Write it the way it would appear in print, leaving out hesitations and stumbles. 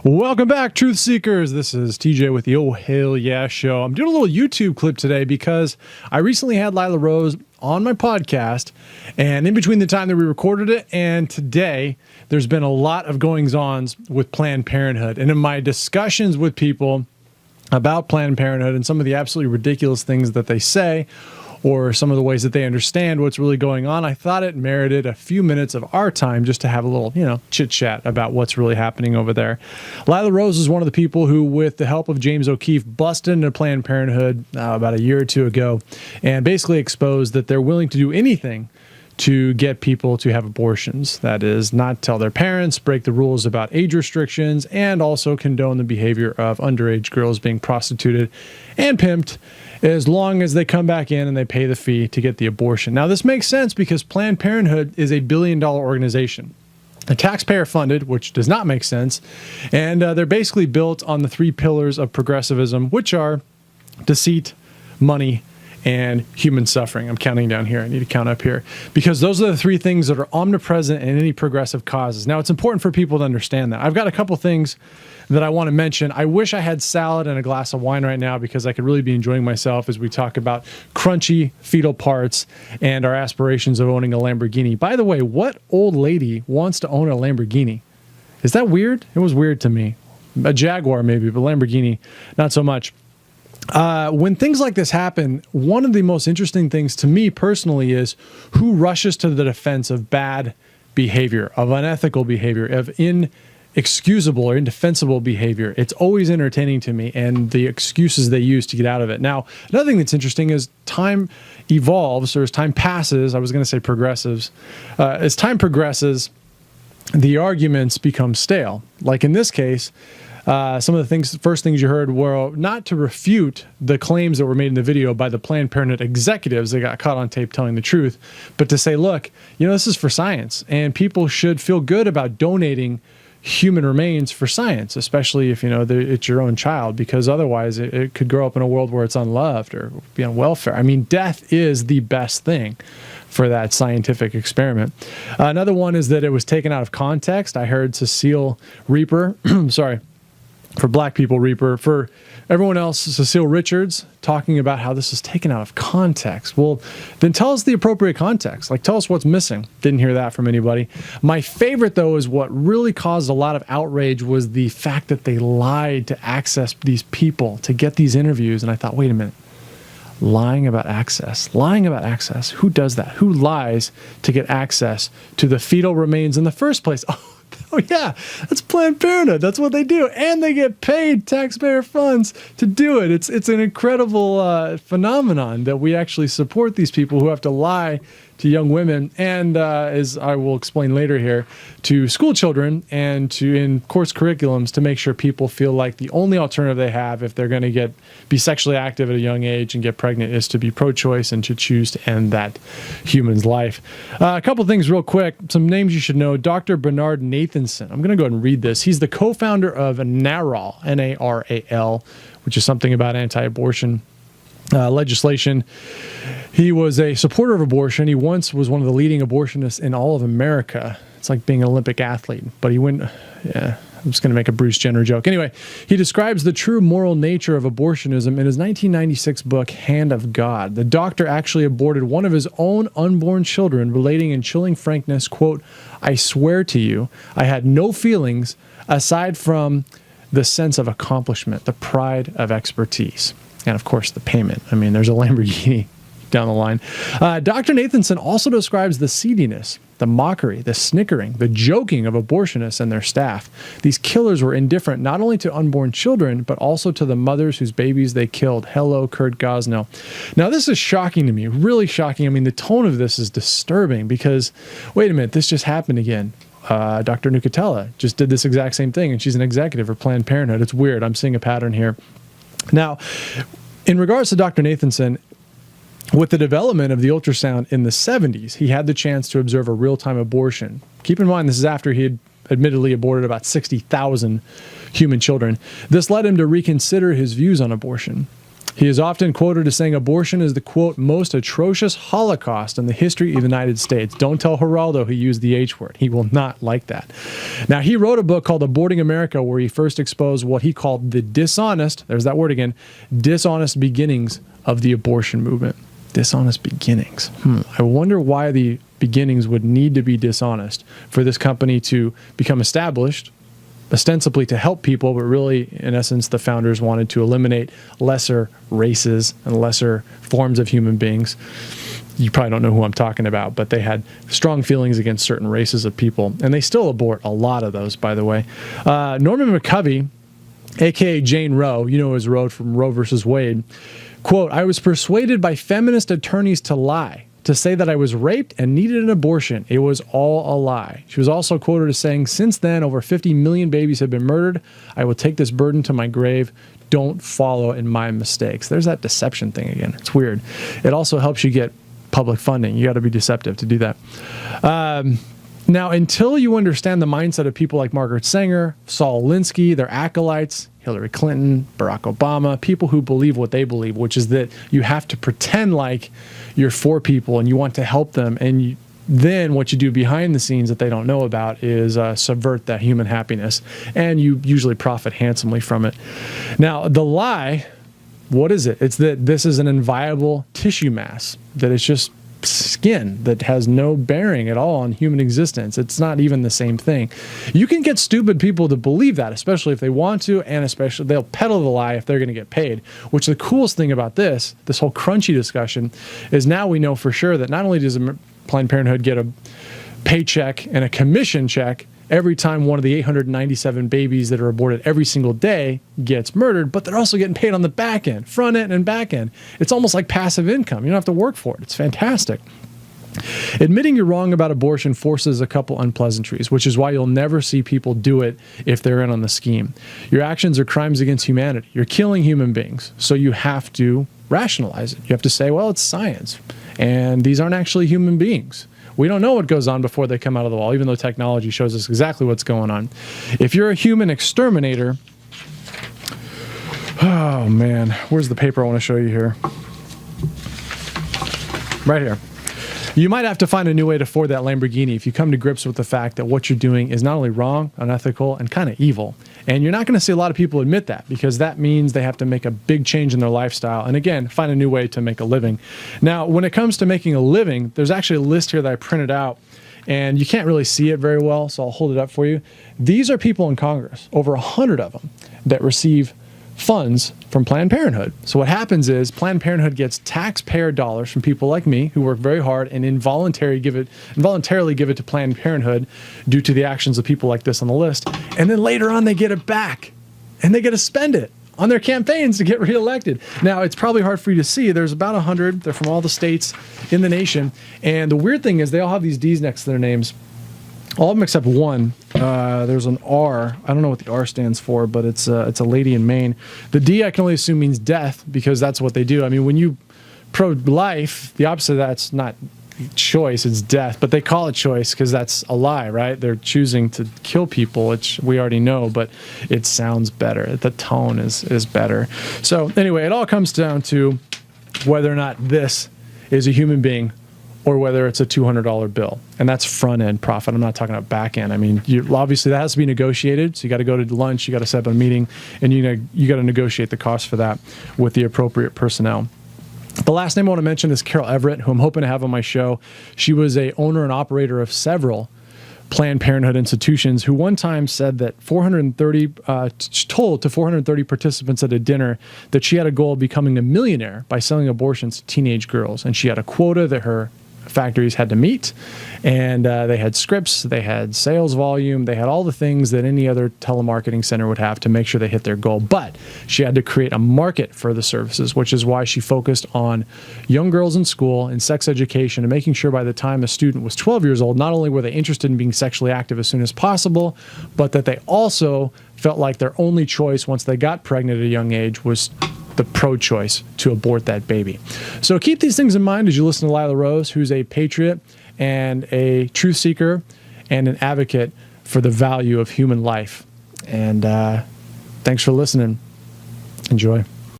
Welcome back, Truth Seekers. This is TJ with the Oh Hell Yeah Show. I'm doing a little YouTube clip today because I recently had Lila Rose on my podcast, and in between the time that we recorded it and today, there's been a lot of goings-ons with Planned Parenthood. And in my discussions with people about Planned Parenthood and some of the absolutely ridiculous things that they say, or some of the ways that they understand what's really going on, I thought it merited a few minutes of our time just to have a little, chit-chat about what's really happening over there. Lila Rose is one of the people who, with the help of James O'Keefe, busted into Planned Parenthood about a year or two ago and basically exposed that they're willing to do anything to get people to have abortions. That is, not tell their parents, break the rules about age restrictions, and also condone the behavior of underage girls being prostituted and pimped as long as they come back in and they pay the fee to get the abortion. Now, this makes sense because Planned Parenthood is a billion-dollar organization. They're taxpayer-funded, which does not make sense, and they're basically built on the three pillars of progressivism, which are deceit, money, and human suffering. I'm counting down here. I need to count up here because those are the three things that are omnipresent in any progressive causes. Now, it's important for people to understand that. I've got a couple things that I want to mention. I wish I had salad and a glass of wine right now because I could really be enjoying myself as we talk about crunchy fetal parts and our aspirations of owning a Lamborghini. By the way, what old lady wants to own a Lamborghini? Is that weird? It was weird to me. A Jaguar maybe, but Lamborghini, not so much. When things like this happen, one of the most interesting things to me personally is who rushes to the defense of bad behavior, of unethical behavior, of inexcusable or indefensible behavior. It's always entertaining to me, and the excuses they use to get out of it. Now, another thing that's interesting is time evolves, or as time passes, I was going to say progressives, as time progresses, the arguments become stale. Like in this case, some of the first things you heard were not to refute the claims that were made in the video by the Planned Parenthood executives that got caught on tape telling the truth, but to say, look, this is for science, and people should feel good about donating human remains for science, especially if, it's your own child, because otherwise it could grow up in a world where it's unloved or be on welfare. I mean, death is the best thing for that scientific experiment. Another one is that it was taken out of context. I heard Cecile Reaper, for black people, Reaper. For everyone else, Cecile Richards, talking about how this is taken out of context. Well, then tell us the appropriate context. Like, tell us what's missing. Didn't hear that from anybody. My favorite, though, is what really caused a lot of outrage was the fact that they lied to access these people to get these interviews. And I thought, wait a minute. Lying about access. Who does that? Who lies to get access to the fetal remains in the first place? Oh yeah, that's Planned Parenthood. That's what they do, and they get paid taxpayer funds to do it. It's an incredible phenomenon that we actually support these people who have to lie to young women, and as I will explain later here, to school children and to in course curriculums to make sure people feel like the only alternative they have if they're going to be sexually active at a young age and get pregnant is to be pro-choice and to choose to end that human's life. A couple things real quick. Some names you should know. Dr. Bernard Nathanson. I'm going to go ahead and read this. He's the co-founder of NARAL, N-A-R-A-L, which is something about anti-abortion legislation. He was a supporter of abortion. He once was one of the leading abortionists in all of America. It's like being an Olympic athlete, but he went, I'm just going to make a Bruce Jenner joke. Anyway, he describes the true moral nature of abortionism in his 1996 book, Hand of God. The doctor actually aborted one of his own unborn children, relating in chilling frankness, quote, "I swear to you, I had no feelings aside from the sense of accomplishment, the pride of expertise." And of course, the payment. I mean, there's a Lamborghini down the line. Dr. Nathanson also describes the seediness, the mockery, the snickering, the joking of abortionists and their staff. These killers were indifferent not only to unborn children, but also to the mothers whose babies they killed. Hello, Kurt Gosnell. Now, this is shocking to me, really shocking. I mean, the tone of this is disturbing because, wait a minute, this just happened again. Dr. Nucatella just did this exact same thing, and she's an executive for Planned Parenthood. It's weird. I'm seeing a pattern here. Now, in regards to Dr. Nathanson, with the development of the ultrasound in the 70s, he had the chance to observe a real-time abortion. Keep in mind, this is after he had admittedly aborted about 60,000 human children. This led him to reconsider his views on abortion. He is often quoted as saying abortion is the, quote, most atrocious holocaust in the history of the United States. Don't tell Geraldo he used the H word. He will not like that. Now, he wrote a book called Aborting America where he first exposed what he called the dishonest, there's that word again, dishonest beginnings of the abortion movement. Dishonest beginnings. I wonder why the beginnings would need to be dishonest for this company to become established, ostensibly to help people, but really, in essence, the founders wanted to eliminate lesser races and lesser forms of human beings. You probably don't know who I'm talking about, but they had strong feelings against certain races of people, and they still abort a lot of those, by the way. Norman McCovey, a.k.a. Jane Roe, you know his Roe from Roe versus Wade, quote, I was persuaded by feminist attorneys to lie, to say that I was raped and needed an abortion. It was all a lie. She was also quoted as saying, since then, over 50 million babies have been murdered. I will take this burden to my grave. Don't follow in my mistakes. There's that deception thing again. It's weird. It also helps you get public funding. You got to be deceptive to do that. Now, until you understand the mindset of people like Margaret Sanger, Saul Alinsky, their acolytes, Hillary Clinton, Barack Obama, people who believe what they believe, which is that you have to pretend like you're for people and you want to help them. And then what you do behind the scenes that they don't know about is subvert that human happiness. And you usually profit handsomely from it. Now, the lie, what is it? It's that this is an inviolable tissue mass, that it's just skin that has no bearing at all on human existence. It's not even the same thing. You can get stupid people to believe that, especially if they want to, and especially they'll peddle the lie if they're going to get paid. Which the coolest thing about this whole crunchy discussion, is now we know for sure that not only does Planned Parenthood get a paycheck and a commission check every time one of the 897 babies that are aborted every single day gets murdered, but they're also getting paid on the back end, front end and back end. It's almost like passive income. You don't have to work for it. It's fantastic. Admitting you're wrong about abortion forces a couple unpleasantries, which is why you'll never see people do it if they're in on the scheme. Your actions are crimes against humanity. You're killing human beings, so you have to rationalize it. You have to say, well, it's science, and these aren't actually human beings. We don't know what goes on before they come out of the wall, even though technology shows us exactly what's going on. If you're a human exterminator, oh man, where's the paper I want to show you here? Right here. You might have to find a new way to afford that Lamborghini if you come to grips with the fact that what you're doing is not only wrong, unethical, and kind of evil. And you're not going to see a lot of people admit that, because that means they have to make a big change in their lifestyle. And again, find a new way to make a living. Now, when it comes to making a living, there's actually a list here that I printed out, and you can't really see it very well, so I'll hold it up for you. These are people in Congress, over 100 of them, that receive funds from Planned Parenthood. So what happens is Planned Parenthood gets taxpayer dollars from people like me who work very hard and involuntarily give it to Planned Parenthood due to the actions of people like this on the list. And then later on they get it back and they get to spend it on their campaigns to get reelected. Now, it's probably hard for you to see. There's about 100. They're from all the states in the nation. And the weird thing is they all have these D's next to their names. All of them except one. There's an R. I don't know what the R stands for, but it's a lady in Maine. The D I can only assume means death, because that's what they do. I mean, when you pro-life, the opposite of that's not choice, it's death. But they call it choice because that's a lie, right? They're choosing to kill people, which we already know, but it sounds better. The tone is better. So anyway, it all comes down to whether or not this is a human being or whether it's a $200 bill. And that's front end profit. I'm not talking about back end. I mean, obviously that has to be negotiated. So you got to go to lunch, you got to set up a meeting, and you got to negotiate the cost for that with the appropriate personnel. The last name I want to mention is Carol Everett, who I'm hoping to have on my show. She was a owner and operator of several Planned Parenthood institutions, who one time said that told to 430 participants at a dinner that she had a goal of becoming a millionaire by selling abortions to teenage girls. And she had a quota that her factories had to meet, and they had scripts, they had sales volume, they had all the things that any other telemarketing center would have to make sure they hit their goal. But she had to create a market for the services, which is why she focused on young girls in school and sex education, and making sure by the time a student was 12 years old, not only were they interested in being sexually active as soon as possible, but that they also felt like their only choice once they got pregnant at a young age was the pro-choice to abort that baby. So keep these things in mind as you listen to Lila Rose, who's a patriot and a truth seeker and an advocate for the value of human life. And thanks for listening. Enjoy.